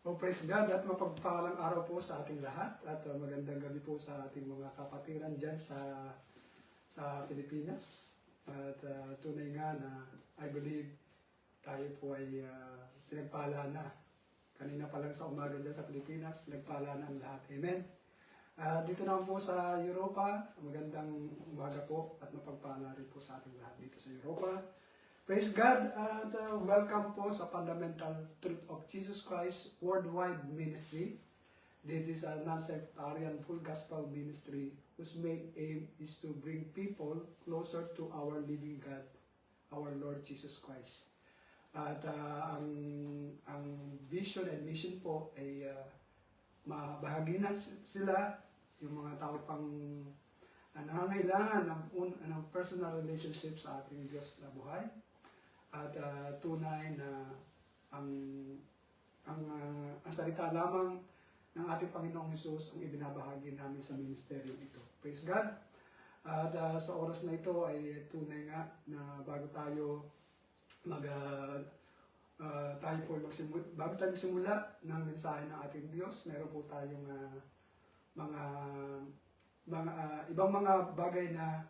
Oh, praise God at mapagpalang araw po sa ating lahat at magandang gabi po sa ating mga kapatiran dyan sa Pilipinas. At tunay nga na I believe tayo po ay pinagpala na. Kanina pa lang sa umaga dyan sa Pilipinas, pinagpala na ang lahat. Amen. Dito naman po sa Europa, magandang umaga po at mapagpala rin po sa ating lahat dito sa Europa. Praise God at welcome po sa Fundamental Truth of Jesus Christ Worldwide Ministry. This is a non-sectarian full gospel ministry whose main aim is to bring people closer to our living God, our Lord Jesus Christ. At ang vision and mission po ay mabahagi na sila, yung mga tao pang nangangailangan ng personal relationship sa ating Diyos na buhay. At tunay na ang salita lamang ng ating Panginoong Hesus ang ibinabahagi namin sa ministeryo ito. Praise God! At sa oras na ito ay tunay nga na bago tayo magsimula ng mensahe ng ating Diyos, meron po tayong ibang mga bagay na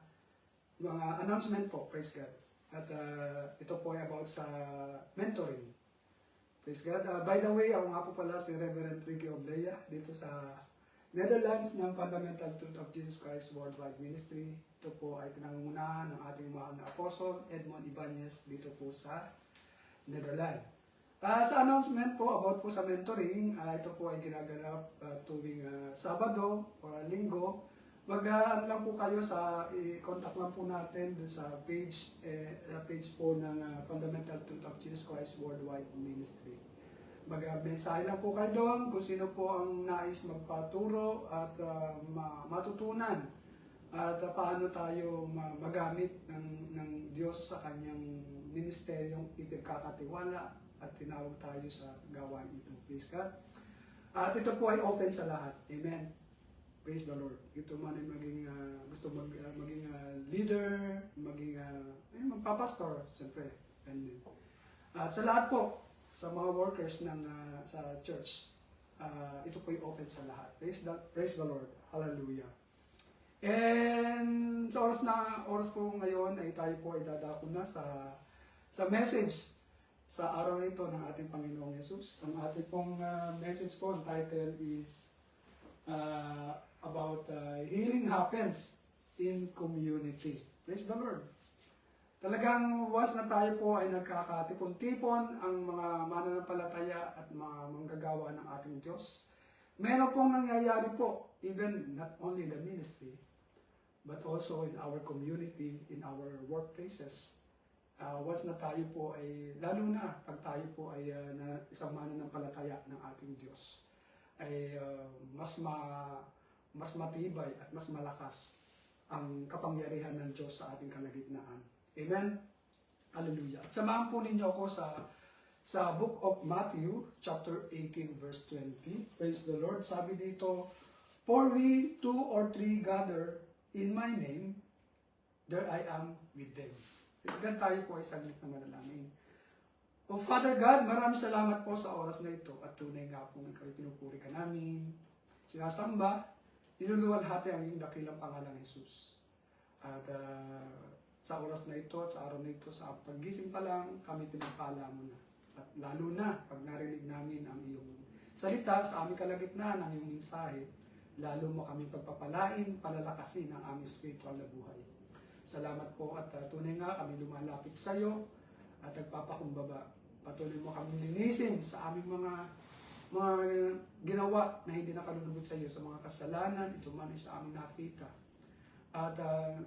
mga announcement po. Praise God! At ito po ay about sa mentoring. Praise God. By the way, ako nga po pala si Reverend Ricky Oblea dito sa Netherlands ng Fundamental Truth of Jesus Christ Worldwide Ministry. Ito po ay pinangungunahan ng ating mahal na Apostle Edmond Ibanez dito po sa Netherlands. Sa announcement po about po sa mentoring, ito po ay ginaganap tuwing Sabado o Linggo. Lang po kayo i-contact lang po natin dun sa page po ng Fundamental Truth of Jesus Christ Worldwide Ministry. Mensahe lang po kayo doon kung sino po ang nais magpaturo at matutunan at paano tayo magamit ng Diyos sa kanyang ministeryong ipagkakatiwala at tinawag tayo sa gawain ito. Praise God. At ito po ay open sa lahat. Amen. Praise the Lord. Ito man ay gusto maging leader, magpapastor, siyempre. At sa lahat po, sa mga workers sa church, ito po ay open sa lahat. Praise the Lord. Hallelujah. And sa oras po ngayon ay tayo po ay dadako na sa message sa araw na ito ng ating Panginoong Hesus. Ang ating pong message po, ang title is about healing happens in community. Praise the Lord. Talagang once na tayo po ay nagkakatipon-tipon ang mga mananampalataya at mga manggagawa ng ating Diyos, meron pong nangyayari po, even not only in the ministry, but also in our community, in our workplaces. Once na tayo po ay, lalo na pag tayo po ay isang mananampalataya ng ating Diyos, ay mas matibay at mas malakas ang kapangyarihan ng Diyos sa ating kalagitnaan. Amen? Hallelujah. At samahan po ninyo ako sa Book of Matthew, chapter 18, verse 20. Praise the Lord. Sabi dito, "For we 2 or 3 gather in my name, there I am with them." Praise God, tayo po ay saglit na manalangin. O Father God, maraming salamat po sa oras na ito at tunay nga po ikaw ay pinupuri ka namin. Sinasamba, niluluwalhati ang iyong dakilang pangalang Jesus. At sa oras na ito at sa araw na ito, sa paggising pa lang, kami pinagpala mo na. At lalo na, pag narinig namin ang iyong salita sa aming kalagitnaan, ang iyong mensahe, lalo mo kami pagpapalain, palalakasin ang aming spiritual na buhay. Salamat po at tunay nga kami lumalapit sa iyo at nagpapakumbaba. Patuloy mo kami linisin sa aming mga ginawa na hindi nakalulugod sa iyo, sa mga kasalanan, ito man ay sa aming nakita. At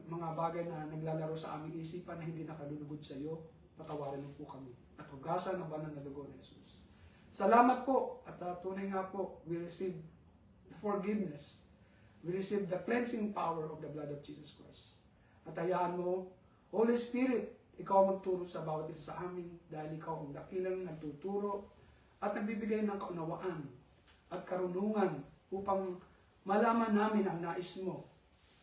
mga bagay na naglalaro sa aming isipan na hindi nakalulugod sa iyo, patawarin mo po kami. At hugasan ang banal na dugo ni Jesus. Salamat po at tunay nga po, we receive forgiveness. We receive the cleansing power of the blood of Jesus Christ. At hayaan mo, Holy Spirit, ikaw ang magturo sa bawat isa sa amin dahil ikaw ang dakilang nagtuturo at nagbibigay ng kaunawaan at karunungan upang malaman namin ang nais mo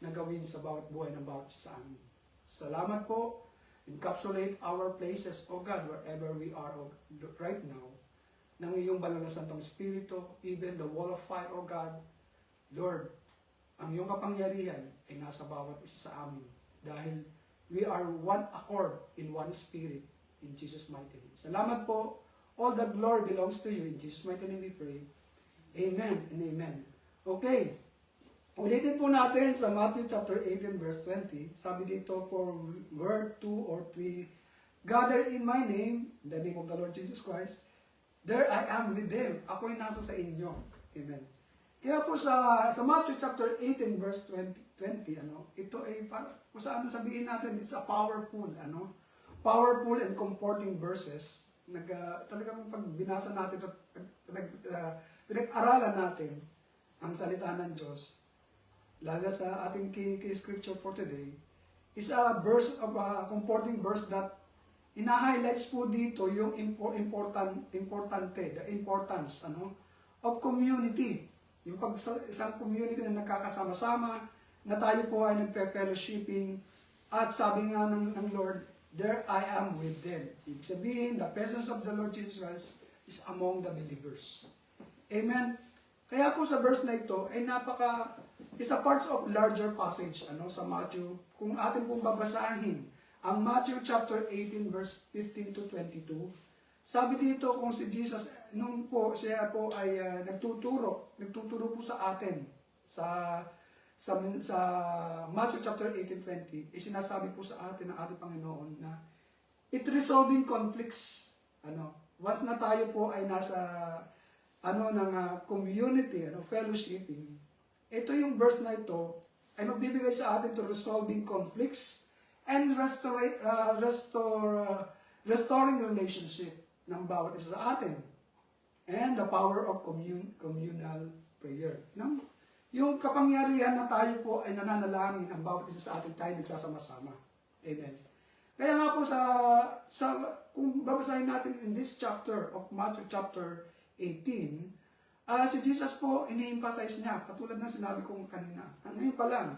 na gawin sa bawat buhay ng bawat isa sa amin. Salamat po. Encapsulate our places, O God, wherever we are right now. ng iyong banal na Santong Espiritu, even the wall of fire, O God. Lord, ang iyong kapangyarihan ay nasa bawat isa sa amin dahil we are one accord in one spirit in Jesus' mighty name. Salamat po. All the glory belongs to you. In Jesus' mighty name we pray. Amen and amen. Okay. Ulitin po natin sa Matthew chapter 18 verse 20. Sabi dito, for where 2 or 3 gather in my name, in the name of the Lord Jesus Christ, there I am with them. Ako'y nasa sa inyo. Amen. Kaya po sa Matthew chapter 18 verse 20, ito ay kung saan sabihin natin, it's a powerful, powerful and comforting verses. Talagang pag binasa natin ito, pinag-aralan natin ang salita ng Diyos, lalo sa ating key scripture for today, is a verse of a comforting verse that ina-highlights po dito yung the importance of community. Yung pag isang community na nagkakasama-sama, na tayo po ay nagpe-fellowshipping, at sabi nga ng Lord, there I am with them. Ibig sabihin, the presence of the Lord Jesus Christ is among the believers. Amen. Kaya po sa verse na ito ay is a part of larger passage sa Matthew. Kung atin pong babasahin ang Matthew chapter 18 verse 15 to 22, sabi dito kung si Jesus nung po siya po ay nagtuturo po sa atin sa Matthew chapter 18:20, sinasabi po sa atin ng ating Panginoon na it resolving conflicts. Once na tayo po ay nasa community, fellowshipping, ito yung verse na ito ay magbibigay sa atin to resolving conflicts and restoring relationship ng bawat isa sa atin. And the power of communal prayer. Yung kapangyarihan na tayo po ay nananalangin ang bawat isa sa atin, tayo nagsasama-sama. Amen. Kaya nga po kung babasahin natin in this chapter of Matthew chapter 18, si Jesus po, ini-emphasize niya, katulad ng sinabi kong kanina. Ngayon pa lang,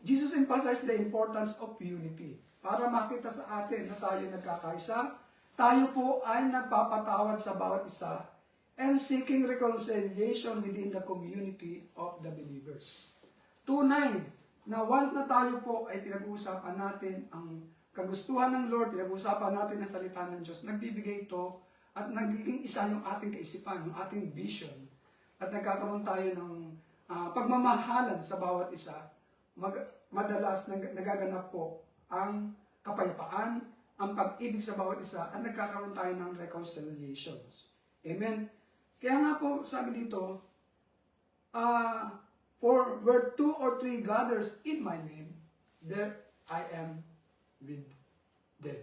Jesus emphasized the importance of unity. Para makita sa atin na tayo nagkakaisa, tayo po ay nagpapatawad sa bawat isa and seeking reconciliation within the community of the believers. Tunay na once na tayo po ay pinag-uusapan natin ang kagustuhan ng Lord, pinag-uusapan natin ang salita ng Diyos, nagbibigay ito at nagiging isa yung ating kaisipan, yung ating vision, at nagkakaroon tayo ng pagmamahalan sa bawat isa. Madalas nagaganap po ang kapayapaan, ang pag-ibig sa bawat isa, at nagkakaroon tayo ng reconciliations. Amen? Kaya nga po, sabi dito, for where 2 or 3 gathers in my name, there I am with them.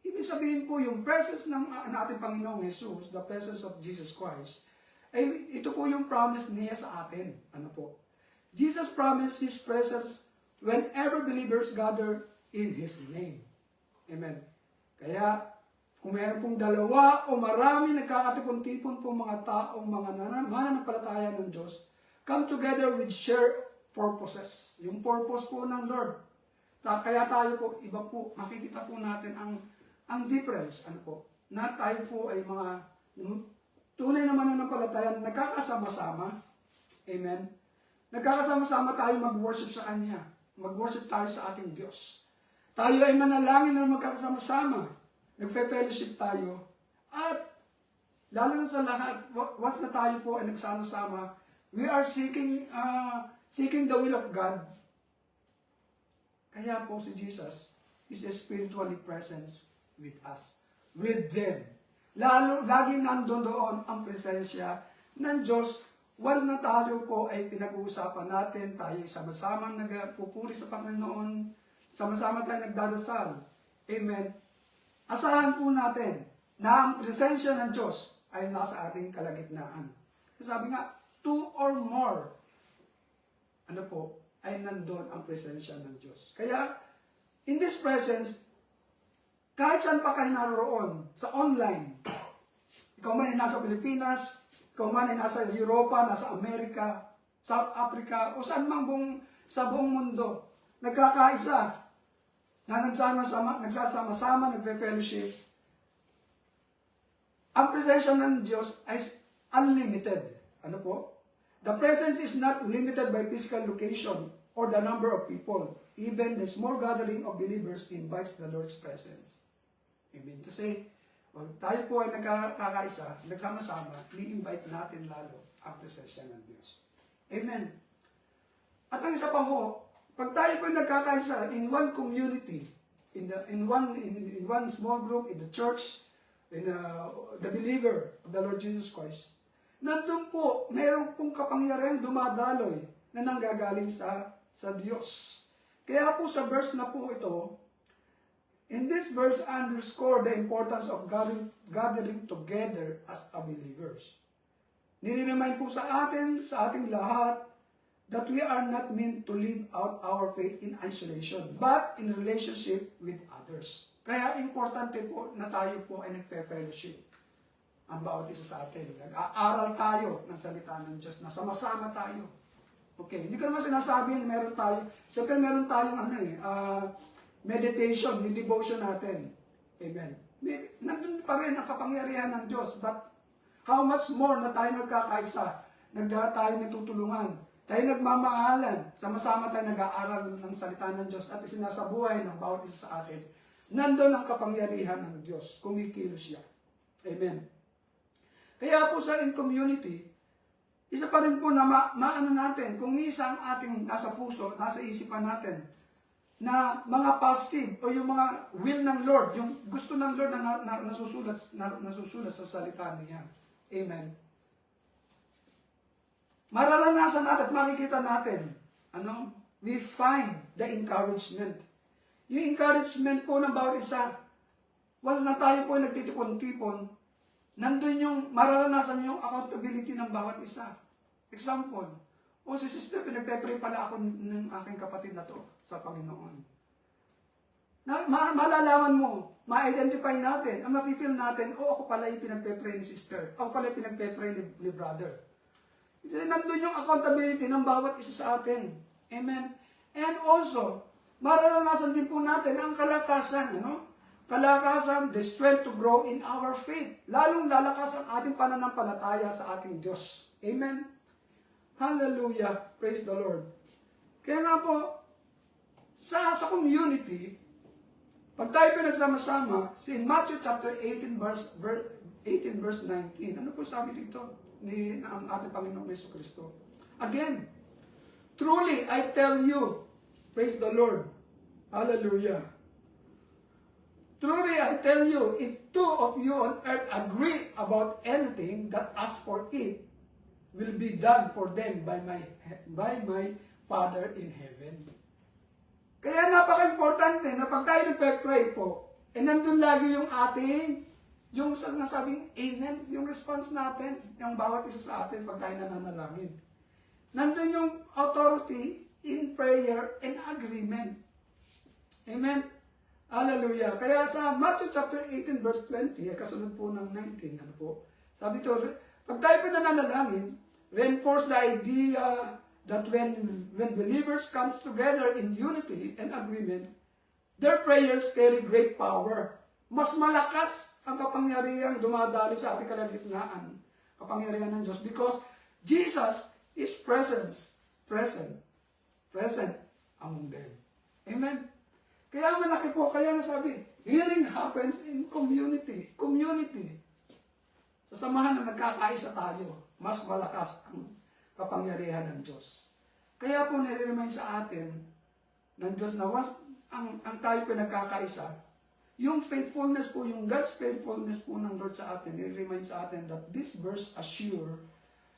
Ibig sabihin po, yung presence ng ating Panginoong Jesus, the presence of Jesus Christ, ay ito po yung promise niya sa atin. Jesus promised His presence whenever believers gather in His name. Amen. Kaya, kung mayroon pong dalawa o marami nagkakatipon-tipon po mga taong mga mananampalataya ng Diyos, come together with shared purposes. Yung purpose po ng Lord. Kaya tayo po, iba po, makikita po natin ang difference, na tayo po ay mga tunay na mananampalataya na nagkakasama-sama. Amen. Nagkakasama-sama tayo mag-worship sa Kanya. Mag-worship tayo sa ating Diyos. Tayo ay manalangin na magkakasama-sama. Nagpe-fellowship tayo. At lalo na sa lahat, once na tayo po ay nagsama-sama, we are seeking the will of God. Kaya po si Jesus is spiritually present with us, with them. Lagi nandun doon ang presensya ng Diyos. Once na tayo po ay pinag-uusapan natin, tayo sama-sama nagpupuri sa Panginoon, sama-sama tayo nagdadasal. Amen. Asahan po natin na ang presensya ng Diyos ay nasa ating kalagitnaan. Sabi nga, 2 or more, ay nandun ang presensya ng Diyos. Kaya, in this presence, kahit saan pa kayo naroon, sa online, ikaw man ay nasa Pilipinas, ikaw man ay nasa Europa, nasa Amerika, South Africa, o saan mang sa buong mundo, nagkakaisa, na nagsasama-sama, nagpe-fellowship, ang presensya ng Diyos ay unlimited. Ano po? The presence is not limited by physical location or the number of people. Even the small gathering of believers invites the Lord's presence. Amen. To say, well, tayo po ay nagkakaisa, nagsama-sama, i-invite natin lalo ang presensya ng Diyos. Amen. At ang isa pa ho, pag tayo po ay nagkakaisa in one community, in one small group, in the church, in the believer of the Lord Jesus Christ, nandun po, mayroon pong kapangyarihan dumadaloy na nanggagaling sa Diyos. Kaya po sa verse na po ito, in this verse underscore the importance of gathering together as a believers. Nire-remind po sa ating lahat, that we are not meant to live out our faith in isolation, but in relationship with others. Kaya importante po na tayo po ay nagpe-fellowship. Ang bawat isa sa atin. Nag-aaral tayo ng salita ng Diyos, na sama-sama tayo. Okay, hindi ko naman sinasabi na meron tayo. Siyempre meron tayong meditation, yung devotion natin. Amen. Nandun pa rin ang kapangyarihan ng Diyos. But how much more na tayo nagkakaisa, tayo nagtutulungan, tayo nagmamahalan, sama-sama tayo nag-aaral ng salita ng Diyos at isinasabuhay ng bawat isa sa atin. Nandun ang kapangyarihan ng Diyos. Kumikilos siya. Amen. Kaya po sa in-community, isa pa rin po na maano natin, kung isa ang ating nasa puso, nasa isipan natin, na mga positive o yung mga will ng Lord, yung gusto ng Lord na nasusulat sa salita niya. Amen. Mararanasan natin at makikita natin, we find the encouragement. Yung encouragement po ng bawat isa, once na tayo po nagtitipon-tipon, nandun yung mararanasan yung accountability ng bawat isa. Example, si sister, pinagpe-pray pala ako ng aking kapatid na to sa Panginoon. Malalaman mo, ma-identify natin, ma-feel natin, ako pala yung pinagpe-pray ni sister, ako pala yung pinagpe-pray ni brother. Nandun yung accountability ng bawat isa sa atin. Amen. And also, mararanasan din po natin ang kalakasan, kalakasan, the strength to grow in our faith. Lalong lalakas ang ating pananampalataya sa ating Diyos. Amen. Hallelujah. Praise the Lord. Kaya nga po, sa community, pag tayo pinagsama-sama, in Matthew chapter 18 verse 19, ano po sabi dito ng ating Panginoong Jesucristo? Again, truly I tell you, praise the Lord. Hallelujah. Truly I tell you, if two of you on earth agree about anything that ask for it, will be done for them by my Father in heaven. Kaya napaka-importante na pag tayo nagpe-pray po, nandun lagi yung ating, yung nasabing amen, yung response natin, yung bawat isa sa atin pag tayo nananalangin. Nandun yung authority in prayer and agreement. Amen. Hallelujah. Kaya sa Matthew chapter 18 verse 20, kasunod po ng 19, sabi ito, pag tayo po nananalangin, reinforce the idea that when believers come together in unity and agreement, their prayers carry great power. Mas malakas ang kapangyarihang dumadali sa ating kalagitnaan, kapangyarihan ng Diyos, because Jesus is present among them. Amen. Kaya malaki po, kaya nasabi, healing happens in community. Sa samahan na nagkakaisa tayo, mas malakas ang kapangyarihan ng Diyos. Kaya po nire-remind sa atin ng Diyos na once ang tayo pinagkakaisa, yung faithfulness po, yung God's faithfulness po ng Lord sa atin, nire-remind sa atin that this verse assure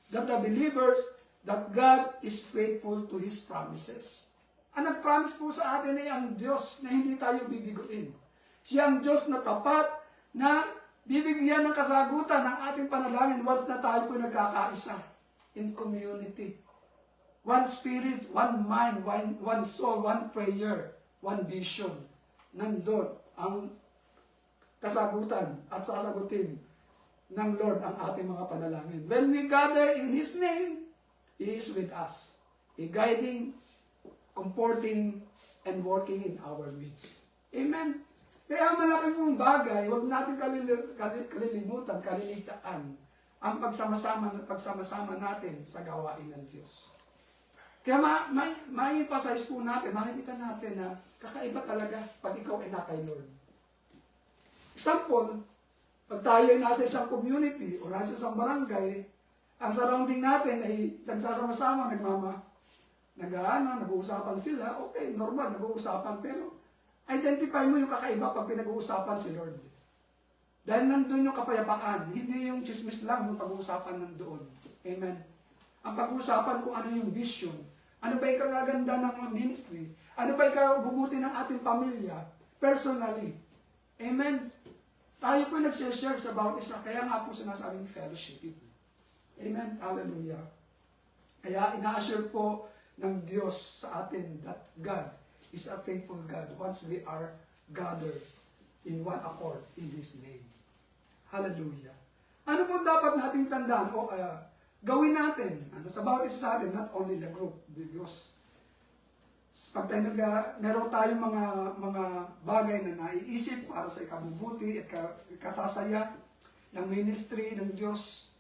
that the believers, that God is faithful to His promises. Ang nag-promise po sa atin ay ang Diyos na hindi tayo bibiguin. Siya ang Diyos na tapat na bibigyan ng kasagutan ng ating panalangin once na tayo po nagkakaisa in community. One spirit, one mind, one soul, one prayer, one vision. Nandun ang kasagutan at sasagutin ng Lord ang ating mga panalangin. When we gather in His name, He is with us. He guiding, comforting, and working in our midst. Amen. Kaya malaki pong bagay, huwag natin kalilimutan, kaliligtaan ang pagsama-sama natin sa gawain ng Diyos. Kaya ma-emphasize po natin, makikita natin na kakaiba talaga pag ikaw ay nakay Lord. Example, pag tayo ay nasa isang community o nasa isang barangay, ang surrounding natin ay nagsasama-sama, nag-uusapan sila, okay, normal, nag-uusapan, pero identify mo yung kakaiba pag pinag-uusapan si Lord. Dahil nandun yung kapayapaan, hindi yung chismis lang yung pag-uusapan nandoon. Amen. Ang pag-uusapan kung ano yung vision, ano ba yung kagaganda ng ministry, ano ba yung kabubuti ng ating pamilya, personally. Amen. Tayo po nagsishare sa bawat isa, kaya nga po sinasabing fellowship. Amen. Hallelujah. Kaya ina-assure po ng Diyos sa atin that God is a faithful God once we are gathered in one accord in His name. Hallelujah. Ano po dapat nating tandaan o gawin natin sa bawat isa sa atin, not only the group, Diyos. Pag tayo meron tayong mga bagay na naiisip para sa ikabubuti at kasasaya ng ministry ng Diyos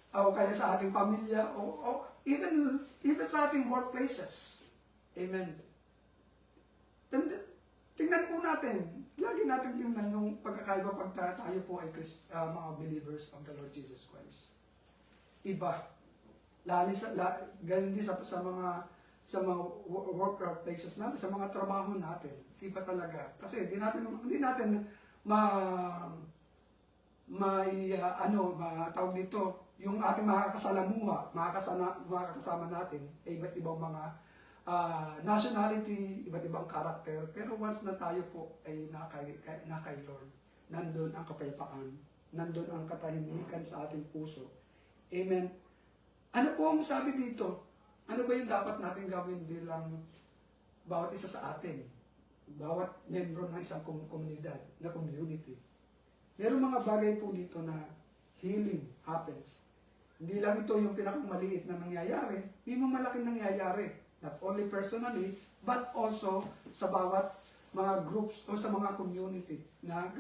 o kaya sa ating pamilya o even sa ating workplaces. Amen. Tingnan po natin, lagi natin tingnan yung pagkakaiba pag tayo po ay mga believers of the Lord Jesus Christ. Iba. Ganun din sa mga workplaces natin, sa mga trabaho natin. Iba talaga. Kasi hindi natin tawag dito, yung ating makakasalamuha, makakasama natin, ay iba't ibang mga nationality, iba't ibang karakter, pero once na tayo po ay nakay Lord, nandun ang kapayapaan, nandun ang katahimikan sa ating puso. Amen. Ano po ang sabi dito? Ano ba yung dapat natin gawin bilang bawat isa sa atin? Bawat membro ng isang komunidad, na community. Meron mga bagay po dito na healing happens. Hindi lang ito yung pinakamaliit na nangyayari, may mga malaking nangyayari. Not only personally, but also sa bawat mga groups o sa mga community na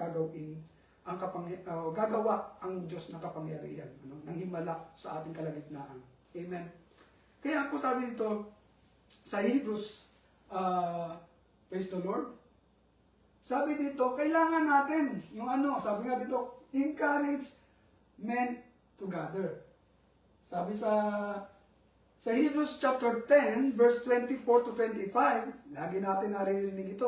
gagawa ang Diyos ng kapangyarihan, ng himala sa ating kalagitnaan. Amen. Kaya po sabi dito sa Hebrews, praise the Lord, sabi dito, kailangan natin yung sabi nga dito, encourage men to gather. Sabi sa Hebrews chapter 10, verse 24 to 25, lagi natin naririnig ito,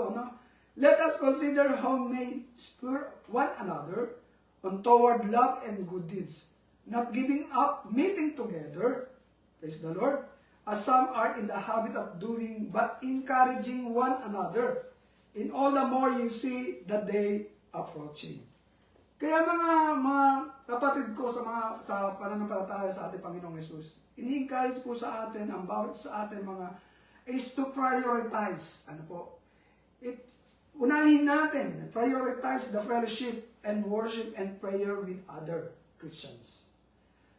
Let us consider how may spur one another on toward love and good deeds, not giving up meeting together, praise the Lord, as some are in the habit of doing, but encouraging one another, in all the more you see the day approaching. Kaya mga kapatid ko sa pananampalataya sa ating Panginoong Yesus, ini-encourage po sa atin, ang bawat sa atin is to prioritize. Unahin natin, prioritize the fellowship and worship and prayer with other Christians.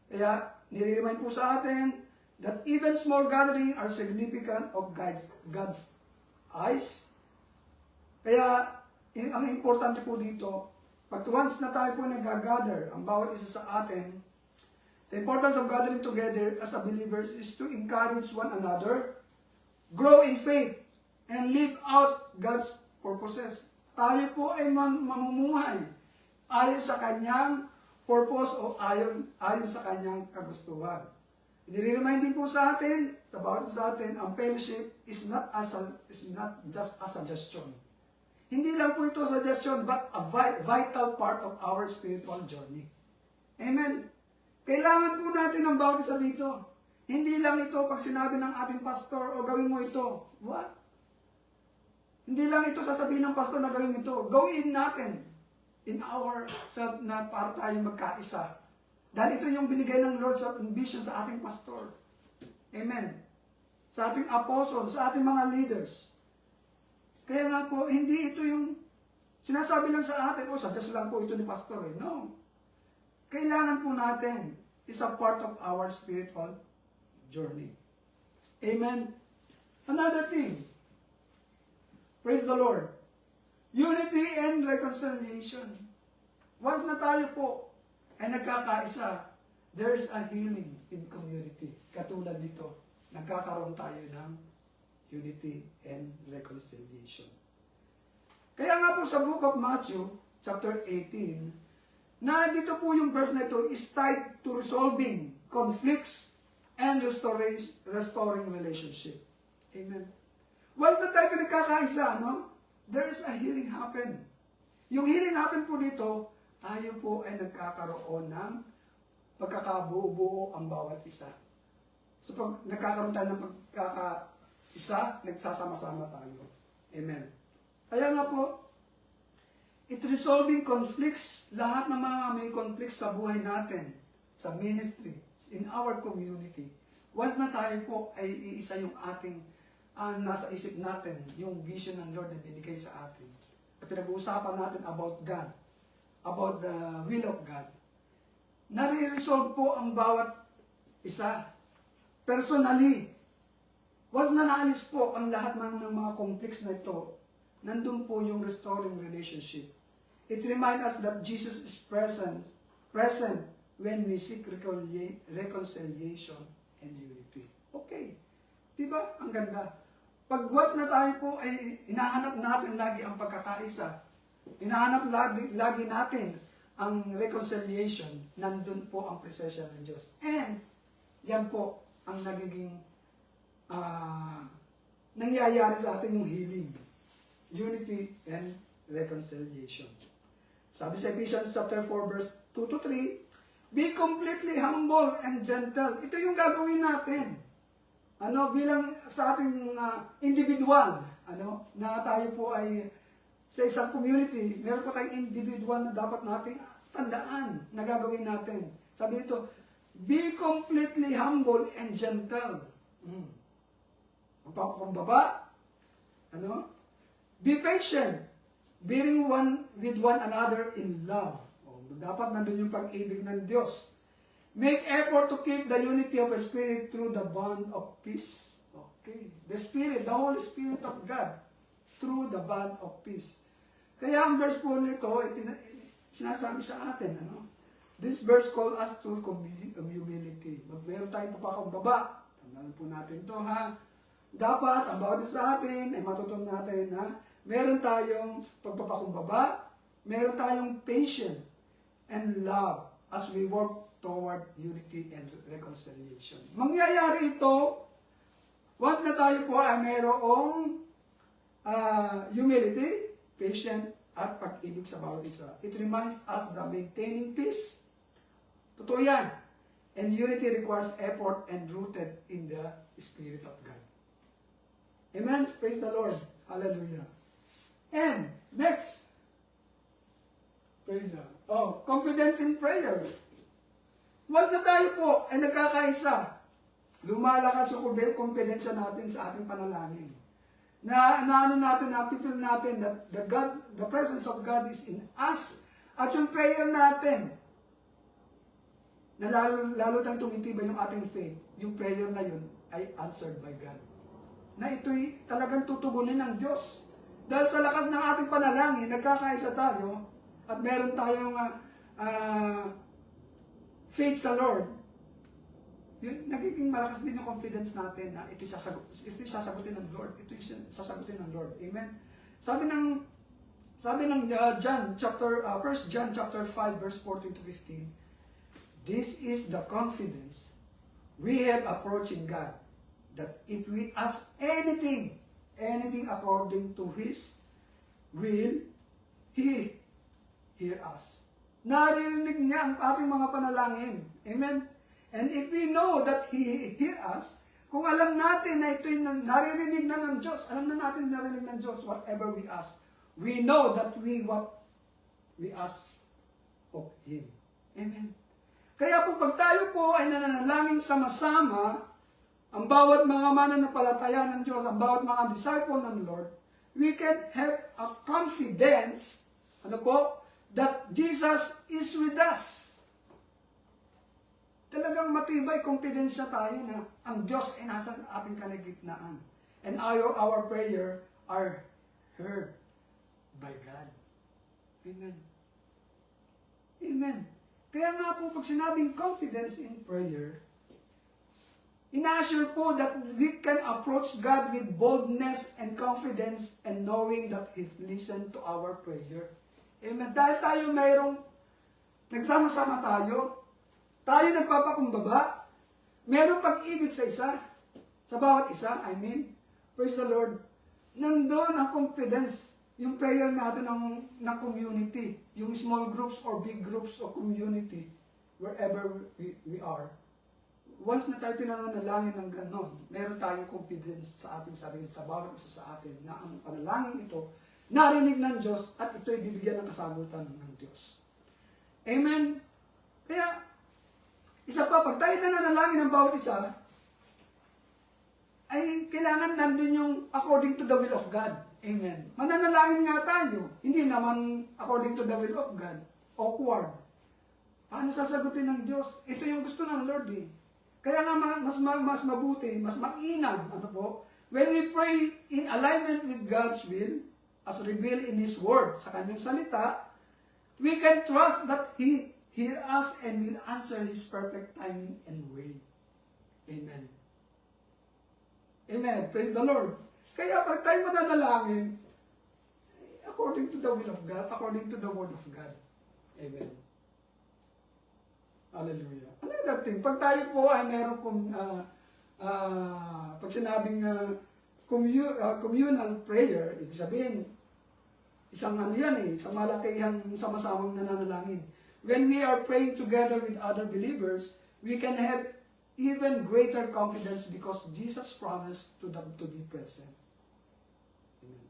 Kaya, nire-remind po sa atin that even small gatherings are significant of God's eyes. Kaya, ang importante po dito, pag once na tayo po nag-gather, ang bawat isa sa atin, the importance of gathering together as a believers is to encourage one another, grow in faith, and live out God's purposes. Tayo po ay mamumuhay ayon sa kanyang purpose o ayon sa kanyang kagustuhan. Nire-remind din po sa atin, sa bawat sa atin, ang fellowship is not just a suggestion. Hindi lang po ito suggestion, but a vital part of our spiritual journey. Amen. Kailangan po natin ang bawat isa dito. Hindi lang ito pag sinabi ng ating pastor, o gawin mo ito. What? Hindi lang ito sasabihin ng pastor na gawin ito. Gawin natin in our self na para tayo magkaisa. Dahil ito yung binigay ng Lord sa vision sa ating pastor. Amen. Sa ating apostle, sa ating mga leaders. Kaya nga po, hindi ito yung sinasabi lang sa atin, suggest lang po ito ni pastor. No. Kailangan po natin, is a part of our spiritual journey. Amen. Another thing, praise the Lord. Unity and reconciliation. Once na tayo po ay nagkakaisa, there's a healing in community. Katulad dito, nagkakaroon tayo ng unity and reconciliation. Kaya nga po sa book of Matthew, chapter 18, na dito po yung verse na ito is tied to resolving conflicts and restoring relationship. Amen. Once na tayo pinagkakaisa, there is a healing happen. Yung healing happen po dito, tayo po ay nagkakaroon ng pagkakabuo-buo ang bawat isa. So pag nagkakaroon tayo ng pagkakaisa, nagsasama-sama tayo. Amen. Kaya nga po, it resolving conflicts, lahat ng mga may conflicts sa buhay natin, sa ministry, in our community. Once na tayo po ay iisa yung ating nasa isip natin, yung vision ng Lord na binigay sa atin. At pinag-uusapan natin about God, about the will of God. Nare-resolve po ang bawat isa. Personally, once na naalis po ang lahat ng mga conflicts na ito, nandun po yung restoring relationship. It reminds us that Jesus is present when we seek reconciliation and unity. Okay. Diba? Ang ganda. Pag once na tayo po ay hinahanap natin lagi ang pagkakaisa, hinahanap lagi natin ang reconciliation, nandun po ang presensya ng Diyos. And, yan po ang nagiging nangyayari sa atin yung healing, unity and reconciliation. Sabi sa Ephesians chapter 4 verse 2 to 3, be completely humble and gentle. Ito yung gagawin natin. Bilang sa ating individual, na tayo po ay sa isang community, meron po tayong individual na dapat nating tandaan na gagawin natin. Sabi nito, be completely humble and gentle. Magpapakumbaba. Be patient, bearing one with one another in love. Dapat nandun yung pag-ibig ng Diyos. Make effort to keep the unity of the Spirit through the bond of peace. Okay. The Spirit, the Holy Spirit of God, through the bond of peace. Kaya ang verse po nito, sinasabi sa atin, this verse call us to humility. Meron tayong papakumbaba. Tandaan po natin to, ha? Dapat, ang bawat sa atin, ay matutunan natin, meron tayong pagpapakumbaba, meron tayong patience and love as we work toward unity and reconciliation. Mangyayari ito once na tayo po ay mayroong humility, patience, at pag-ibig sa bawat isa. It reminds us that maintaining peace, totoo yan, and unity requires effort and rooted in the Spirit of God. Amen? Praise the Lord. Hallelujah. And, next, praise God. Confidence in prayer. Once na tayo po ay nagkakaisa, lumalakas yung kompetensya natin sa ating panalangin. Napipil natin that the presence of God is in us. At yung prayer natin, na lalo tang tumitibay yung ating faith, yung prayer na yun ay answered by God. Na ito'y talagang tutugunin ng Diyos. Dahil sa lakas ng ating panalangin, nagkakaisa tayo, at meron tayong faith sa Lord, yun, nagiging malakas din yung confidence natin na ito'y sasagutin ng Lord. Ito'y sasagutin ng Lord. Amen? Sabi ng John, 1 John chapter 5, verse 14 to 15, this is the confidence we have approaching God, that if we ask anything according to His will, He hear us. Naririnig niya ang ating mga panalangin. Amen? And if we know that He hear us, kung alam natin na ito'y naririnig na ng Diyos, alam na natin naririnig ng Diyos, whatever we ask, we know that what we ask of Him. Amen? Kaya po pag tayo po ay nananalangin sama-sama, ang bawat mga mananampalataya ng Diyos, ang bawat mga disciple ng Lord, we can have a confidence, that Jesus is with us. Talagang matibay, kompidensya tayo na ang Diyos ay nasa ating kalagitnaan. And our prayer are heard by God. Amen. Amen. Kaya nga po, pag sinabing confidence in prayer, ina-assure po that we can approach God with boldness and confidence and knowing that He listens to our prayer. Amen. Dahil tayo mayroong nagsama-sama tayo nagpapakumbaba, mayroong pag-ibig sa isa, sa bawat isa, praise the Lord, nandun ang confidence, yung prayer natin ng community, yung small groups or big groups of community, wherever we are. Once na tayo pinananalangin ng ganon, meron tayong confidence sa ating sarili, sa bawat isa sa atin, na ang panalangin ito, narinig ng Diyos at ito'y bibigyan ng kasagutan ng Diyos. Amen? Kaya, isa pa, pag tayo nananalangin ng bawat isa, ay kailangan nandun yung according to the will of God. Amen. Mananalangin nga tayo, hindi naman according to the will of God. Awkward. Paano sasagutin ng Diyos? Ito yung gusto ng Lord eh. Kaya nga mas mabuti, mas mainam, when we pray in alignment with God's will, as revealed in His Word, sa Kanyang salita, we can trust that He hear us and will answer His perfect timing and way. Amen. Amen. Praise the Lord. Kaya pag tayo mananalangin, according to the will of God, according to the Word of God. Amen. Hallelujah. Another thing, pag tayo po ay meron pag sinabing communal prayer, ibig sabihin, isang isang malakihang sama-samang nananalangin. When we are praying together with other believers, we can have even greater confidence because Jesus promised to them to be present. Amen.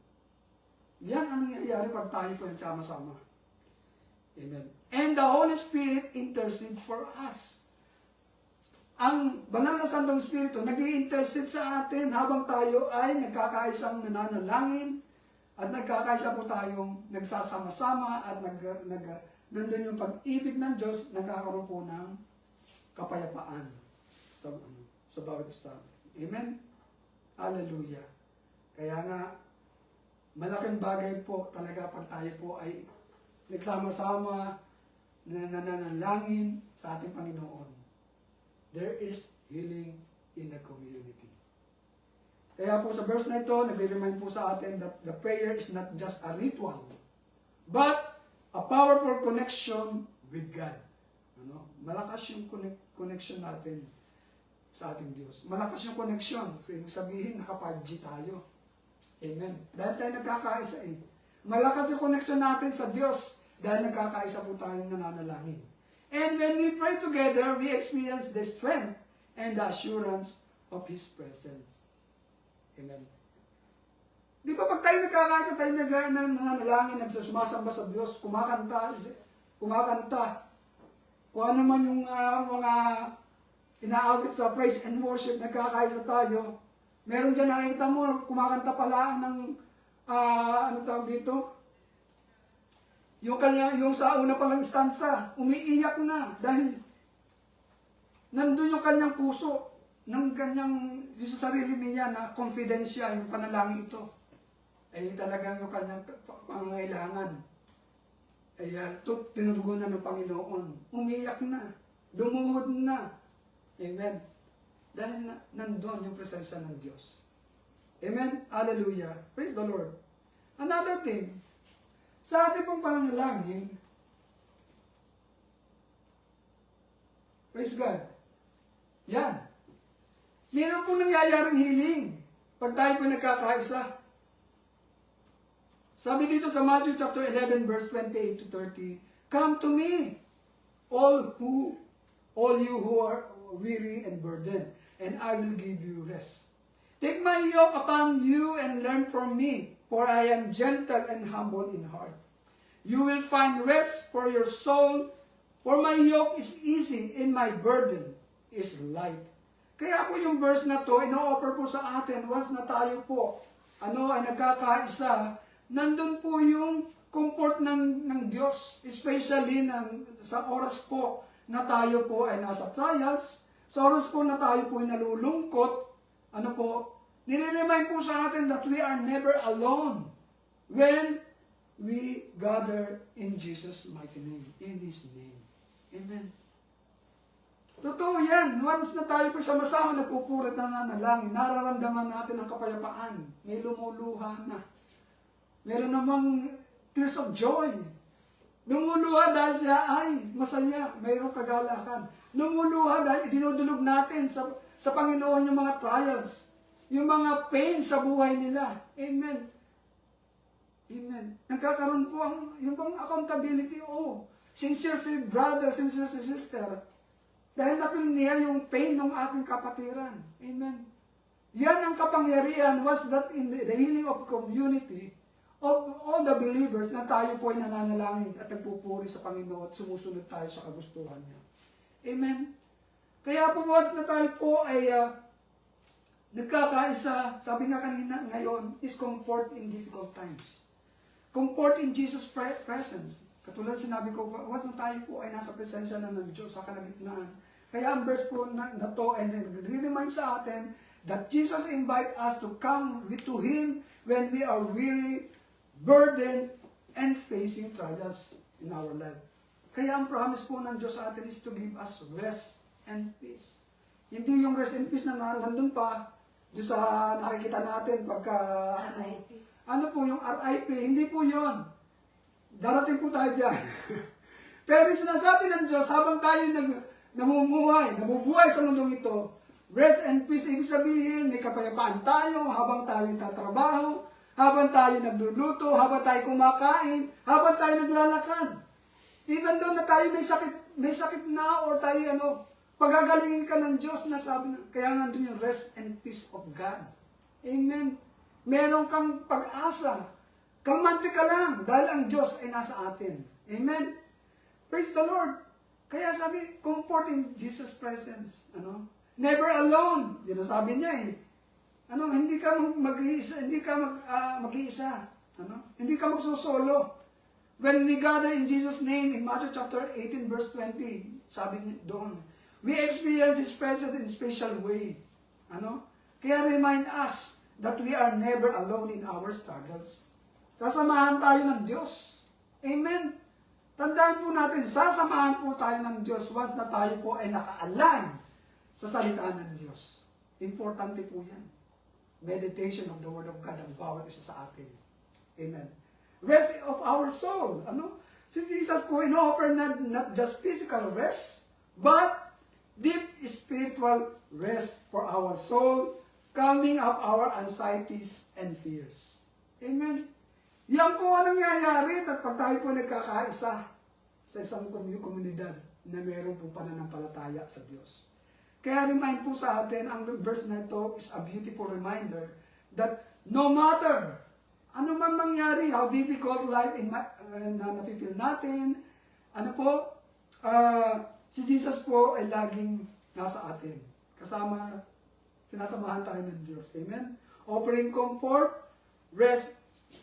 Yan ang nangyayari pag tayo po nagsama-sama. Amen. And the Holy Spirit intercede for us. Ang banal na Santong Espiritu nag-i-intercede sa atin habang tayo ay nagkakaisang nananalangin at nagkakaisa po tayong nagsasama-sama at nandun yung pag-ibig ng Diyos, nagkakaroon po ng kapayapaan sa bawat isa. Amen? Hallelujah. Kaya nga, malaking bagay po talaga pag tayo po ay nagsama-sama, nananalangin sa ating Panginoon. There is healing in the community. Kaya po sa verse na ito, nag-remind po sa atin that the prayer is not just a ritual, but a powerful connection with God. Malakas yung connection natin sa ating Diyos. Malakas yung connection. So, ibig sabihin, nakapag-G tayo. Amen. Dahil tayo nagkakaisa eh. Malakas yung connection natin sa Diyos dahil nagkakaisa po tayong nananalangin. And when we pray together, we experience the strength and the assurance of His presence. Amen. Di ba pag tayo nagkakaisa, tayo nananalangin, nagsusumasamba sa Diyos, kumakanta, kung ano man yung mga inaawit sa praise and worship, nagkakaisa tayo. Meron dyan nakikita mo, kumakanta pala ng, ano tawag dito? Yung sa una palang stanza, umiiyak na dahil nandun yung kanyang puso, ng kanyang, sa sarili niya na confidential, yung panalangin ito. Ay talagang yung kanyang pangangailangan. Ay tinutugunan ng Panginoon. Umiiyak na, dumuhod na. Amen. Dahil nandun yung presensya ng Diyos. Amen? Hallelujah. Praise the Lord. Another thing, sa ating pong pananalangin, praise God. Yan. Meron pong nangyayaring healing pag tayo po nagkakaisa. Sabi dito sa Matthew chapter 11 verse 28 to 30, "Come to me, all you who are weary and burdened, and I will give you rest. Take my yoke upon you and learn from me, for I am gentle and humble in heart. You will find rest for your soul, for my yoke is easy and my burden is light." Kaya po yung verse na to, ino-offer po sa atin, once na tayo po, ay nagkakaisa, nandun po yung comfort ng Diyos, especially sa oras po na tayo po ay nasa trials, sa oras po na tayo po ay nalulungkot, nire-remind po sa atin that we are never alone when we gather in Jesus' mighty name, in His name. Amen. Totoo yan. Once na tayo po sama-sama nagpupurit na nanalangin, nararamdaman natin ang kapayapaan. May lumuluha na. Meron namang tears of joy. Lumuluha dahil siya ay masaya. Mayroong kagalakan. Lumuluha dahil dinudulog natin sa Panginoon yung mga trials. Yung mga pain sa buhay nila. Amen. Amen. Nagkakaroon po yung pang accountability. Sincere si brother, sincere si sister. Dahil napil niya yung pain ng ating kapatiran. Amen. Yan ang kapangyarihan was that in the healing of community of all the believers na tayo po ay nananalangin at nagpupuri sa Panginoon at sumusunod tayo sa kagustuhan niya. Amen. Kaya po once na tayo po ay nagkakaisa, sabi nga kanina ngayon, is comfort in difficult times. Comfort in Jesus' presence. Katulad sinabi ko, once na tayo po ay nasa presensya na ng Diyos sa kalagitnaan. Kaya ang verse po na to ay nag-remind sa atin that Jesus invite us to come to Him when we are weary, burdened, and facing trials in our life. Kaya ang promise po ng Diyos sa atin is to give us rest and peace. Hindi yung rest and peace na nandun pa, doon sa nakikita natin pagka, ano po yung RIP, hindi po yon. Darating po tayo dyan. Pero sinasabi ng Diyos, habang tayo nabubuhay sa mundong ito, rest and peace, ibig sabihin, may kapayapaan tayo habang tayo tatrabaho, habang tayo nagluluto, habang tayo kumakain, habang tayo naglalakad. Even doon na tayo may sakit na or tayo pagagalingin ka ng Diyos na sabi na, kaya nandun yung rest and peace of God. Amen. Meron kang pag-asa. Kalmante ka lang dahil ang Diyos ay nasa atin. Amen. Praise the Lord. Kaya sabi, comfort in Jesus' presence. Never alone. Yun ang sabi niya eh. Hindi ka mag-iisa, mag-iisa. Hindi ka magsusolo. When we gather in Jesus' name, in Matthew chapter 18, verse 20, sabi niya doon, we experience His presence in special way. Kaya remind us that we are never alone in our struggles. Sasamahan tayo ng Diyos. Amen. Tandaan po natin, sasamahan po tayo ng Diyos once na tayo po ay naka-align sa salita ng Diyos. Importante po yan. Meditation of the Word of God ang bawat isa sa atin. Amen. Rest of our soul. Si Jesus po in-offer not just physical rest, but deep spiritual rest for our soul, calming up our anxieties and fears. Amen. Yan po ang nangyayari at pag tayo po nagkakaisa sa isang komunidad na mayroon po pananampalataya sa Diyos. Kaya remind po sa atin, ang verse na ito is a beautiful reminder that no matter ano man mangyari, how difficult life na napipil natin, si Jesus po ay laging nasa atin. Kasama, sinasamahan tayo ng Diyos. Amen? Offering comfort, rest,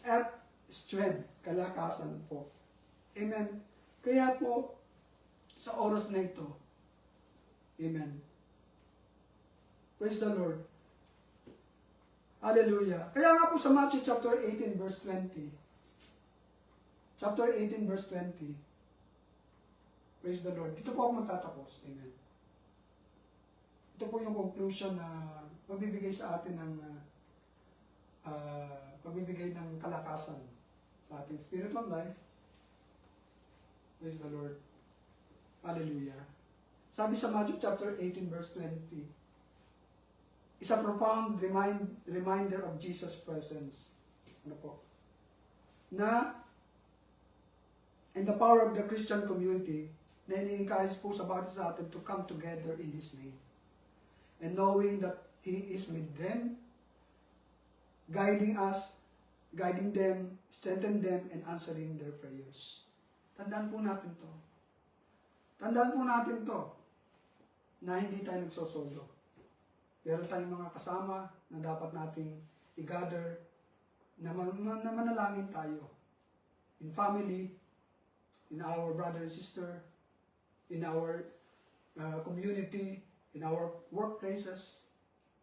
at strength, kalakasan po. Amen? Kaya po, sa oras na ito, amen. Praise the Lord. Hallelujah. Kaya nga po sa Matthew chapter 18 verse 20. Chapter 18 verse 20. Praise the Lord. Dito po ako magtatapos. Amen. Ito po yung conclusion na magbibigay sa atin ng magbibigay ng kalakasan sa ating spiritual life. Praise the Lord. Hallelujah. Sabi sa Matthew chapter 18 verse 20. Is a profound reminder of Jesus' presence. Na in the power of the Christian community, na ini-encourage po sa bawat sa atin to come together in His name. And knowing that He is with them, guiding us, guiding them, strengthening them, and answering their prayers. Tandaan po natin to. Tandaan po natin to, na hindi tayo nagsosolo. Meron tayong mga kasama na dapat nating i-gather na manalangin tayo. In family, in our brother and sister, in our community, in our workplaces,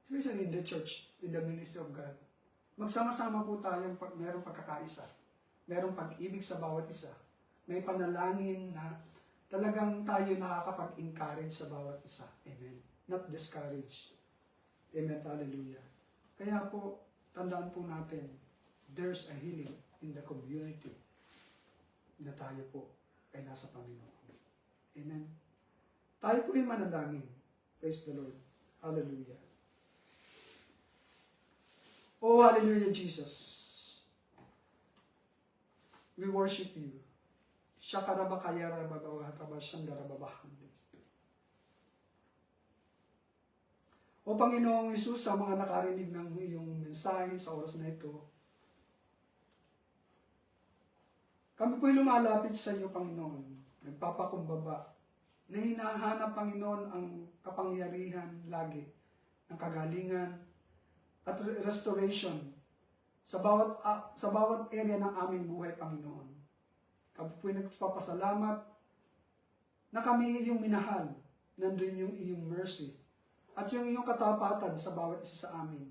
especially in the church, in the ministry of God. Magsama-sama po tayong mayroong pagkakaisa. merong pag-ibig sa bawat isa. May panalangin na talagang tayo nakakapag-encourage sa bawat isa. Amen. Not discourage. Amen. Hallelujah. Kaya po, tandaan po natin, there's a healing in the community na tayo po ay nasa Panginoon. Amen. Tayo po yung manalangin. Praise the Lord. Hallelujah. Oh, hallelujah, Jesus. We worship you. O Panginoong Hesus, sa mga nakarinig ng iyong mensahe sa oras na ito, kami po'y lumalapit sa iyo, Panginoon. Nagpapakumbaba na hinahanap, Panginoon, ang kapangyarihan lagi, ang kagalingan at restoration sa bawat area ng aming buhay, Panginoon. Kami po'y nagpapasalamat na kami iyong minahal. Nandun yung iyong mercy at yung iyong katapatan sa bawat isa sa amin.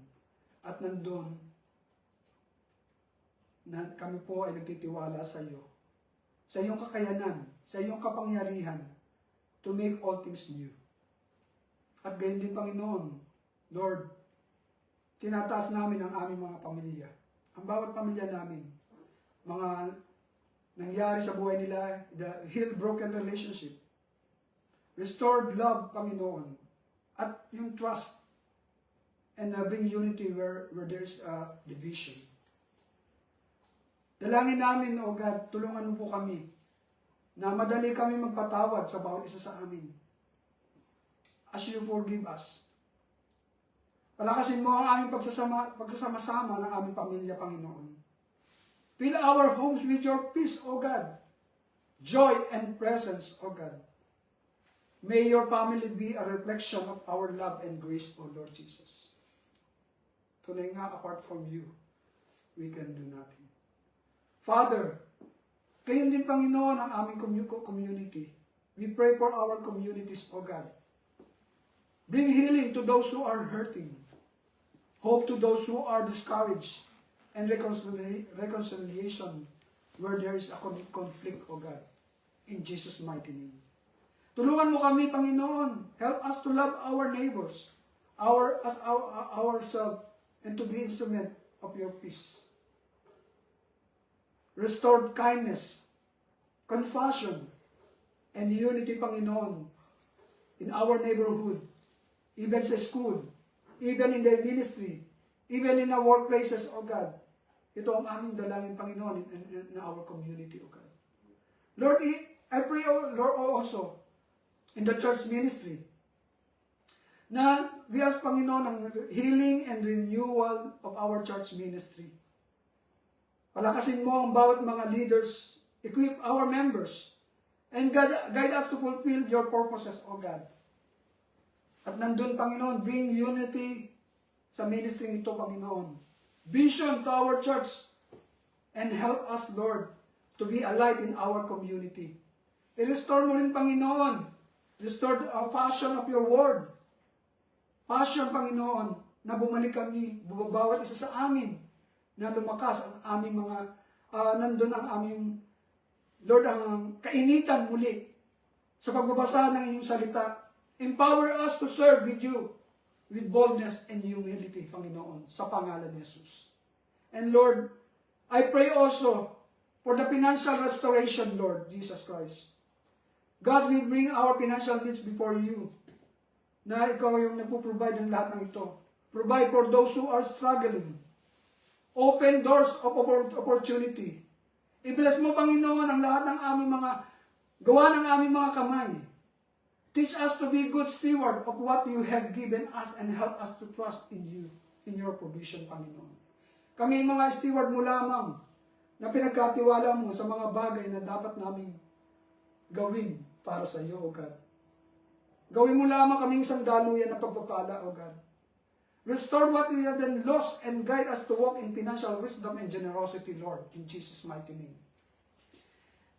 At nandun na kami po ay nagtitiwala sa iyo, sa iyong kakayanan, sa iyong kapangyarihan to make all things new. At gayon din, Panginoon, Lord, tinataas namin ang aming mga pamilya. Ang bawat pamilya namin, mga nangyari sa buhay nila, the healed broken relationship, restored love, Panginoon, at yung trust, and bring unity where there's a division. Dalangin namin, O God, tulungan mo po kami na madali kami magpatawad sa bawat isa sa amin. As you forgive us. Palakasin mo ang aming pagsasama-sama ng aming pamilya, Panginoon. Fill our homes with your peace, O God. Joy and presence, O God. May your family be a reflection of our love and grace, O Lord Jesus. Tunay nga, apart from you, we can do nothing. Father, kayo din, Panginoon, ang aming community. We pray for our communities, O God. Bring healing to those who are hurting, hope to those who are discouraged, and reconciliation where there is a conflict, O God. In Jesus' mighty name. Tulungan mo kami, Panginoon. Help us to love our neighbors, ourselves, and to be instrument of your peace. Restored kindness, compassion, and unity, Panginoon, in our neighborhood, even sa school, even in the ministry, even in our workplaces, O God. Ito ang aming dalangin, Panginoon, in our community, O God. Lord, I pray, Lord, also, in the church ministry, na we ask, Panginoon, ang healing and renewal of our church ministry. Palakasin mo ang bawat mga leaders, equip our members, and guide us to fulfill your purposes, O God. At nandun, Panginoon, bring unity sa ministry ito, Panginoon. Vision to our church, and help us, Lord, to be a light in our community. I-restore mo rin, Panginoon. Restore the passion of your word. Passion, Panginoon, na bumalik kami, bawat isa sa amin, na lumakas ang aming mga, nandun ang aming, Lord, ang kainitan muli sa pagbabasa ng iyong salita. Empower us to serve with you with boldness and humility, Panginoon, sa pangalan ni Jesus. And Lord, I pray also for the financial restoration, Lord Jesus Christ. God, we bring our financial needs before you, na ikaw yung nagpo-provide ng lahat ng ito. Provide for those who are struggling. Open doors of opportunity. I-bless mo, Panginoon, ang lahat ng aming mga gawa ng aming mga kamay. Teach us to be good steward of what you have given us and help us to trust in you, in your provision, Panginoon. Kami mga steward mo lamang na pinagkatiwala mo sa mga bagay na dapat naming gawin para sa iyo, O God. Gawin mo lamang kaming isang daluyan na pagpapala, O God. Restore what we have been lost and guide us to walk in financial wisdom and generosity, Lord, in Jesus' mighty name.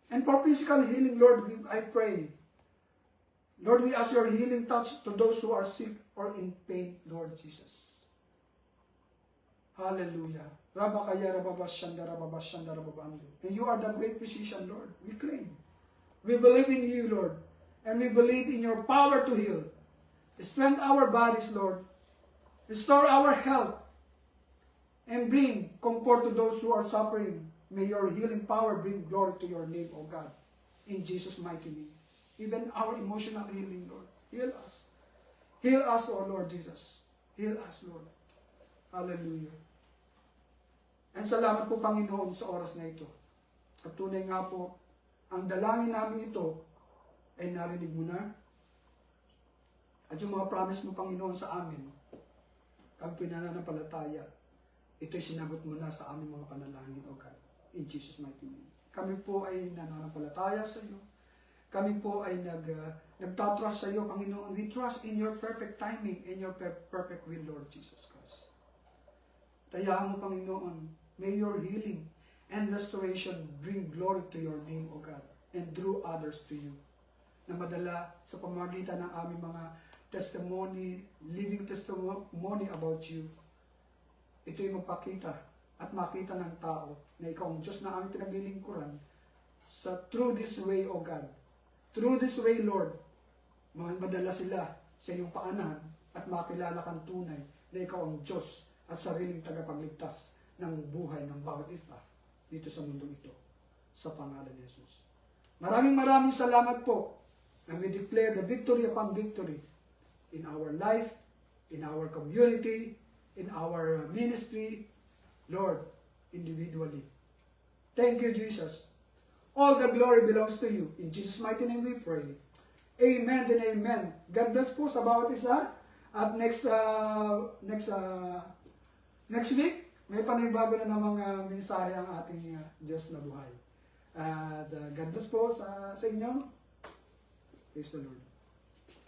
And for physical healing, Lord, I pray. Lord, we ask your healing touch to those who are sick or in pain, Lord Jesus. Hallelujah. Rabakaya rababashanda rababashanda rababando. And you are the great physician, Lord. We claim. We believe in you, Lord. And we believe in your power to heal. Strengthen our bodies, Lord. Restore our health. And bring comfort to those who are suffering. May your healing power bring glory to your name, O God. In Jesus' mighty name. Even our emotional healing, Lord. Heal us. Heal us, O Lord Jesus. Heal us, Lord. Hallelujah. And salamat po, Panginoon, sa oras na ito. At tunay nga po, ang dalangin namin ito ay narinig mo na. At yung mga promise mo, Panginoon, sa amin, kami pinananampalataya, ito'y sinagot mo na sa aming mga panalangin, O God. In Jesus' mighty name. Kami po ay nananampalataya sa iyo. Kami po ay nagtatrust sa iyo, Panginoon. We trust in your perfect timing and your perfect will, Lord Jesus Christ. Tayahan mo, Panginoon, may your healing and restoration bring glory to your name, O God, and draw others to you. Na madala sa pamagitan ng aming mga testimony, living testimony about you, ito'y magpakita at makita ng tao na ikaw ang Diyos na aming pinaglilingkuran through this way, O God. Through this way, Lord, madala sila sa iyong paanan at makilala kang tunay na ikaw ang Diyos at sariling tagapagligtas ng buhay ng bawat isa dito sa mundong ito. Sa pangalan ni Jesus. Maraming salamat po. And we declare the victory upon victory in our life, in our community, in our ministry, Lord, individually. Thank you, Jesus. All the glory belongs to you. In Jesus' mighty name we pray. Amen and amen. God bless po sa bawat isa. At next week, may panibago na namang mensahe ang ating Diyos na buhay. At God bless po sa inyo. Praise the Lord.